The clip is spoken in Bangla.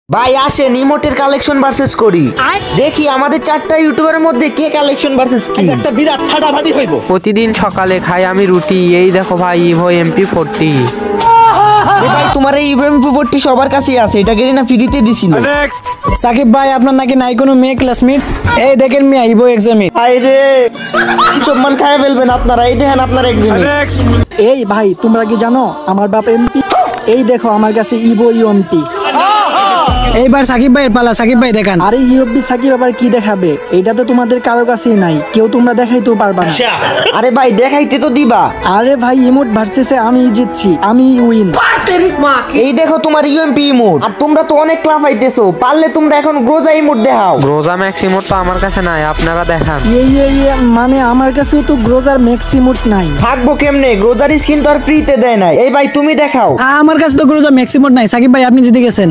ভাই আসেন ইমোটের কালেকশন ভার্সেস করি। দেখি আমাদের চারটা ইউটিউবের মধ্যে কে কালেকশন ভার্সেস কি। একটা বিরাট ফাটাফাটি হইব। প্রতিদিন সকালে খাই আমি রুটি। এই দেখো ভাই ইভো MP40। ভাই তোমার এই ইভো MP40 সবার কাছেই আছে, এটা গেলি না ফ্রিতে দিছিল। সাকিব ভাই আপনার নাকি নাই কোনো মেয়ে ক্লাসমেট? এই দেখেন মিয়া ইভো এক্সামিট। হাই রে সম্মান খায় ফেলবেন আপনারা। এই দেখেন আপনার এক্সামিট। এই ভাই তোমরা কি জানো আমার বাপ এমপি? এই দেখো আমার কাছে ইভো ইউএমপি। এইবার সাকিব ভাইয়ের পালা, সাকিব ভাই দেখান। আরে ইউএমপি সাকিব আবার কি দেখাবে? এটা তো তোমাদের কারো কাছেই নাই, কেউ তোমরা দেখাইতেও পারবা না। আরে ভাই দেখাইতে তো দিবা। আরে ভাই ইমোট ভার্সেসে আমি জিতছি, আমি উইন। এই দেখো তোমার ইউএমপি ইমোট। আর তোমরা তো অনেক ক্লাফাইতেছো, পারলে তোমরা এখন গ্রোজা ইমোট দেখাও। গ্রোজা ম্যাক্স ইমোট তো আমার কাছে নাই, আপনারা দেখান। মানে আমার কাছেও তো গ্রোজার ম্যাক্স ইমোট নাই। থাকবো কেমনে? গ্রোজার স্কিন তো আর ফ্রিতে দেয় নাই। এই ভাই তুমি দেখাও। আমার কাছে তো কোনো ম্যাক্সিমাম নাই। সাকিব ভাই আপনি জিতে গেছেন।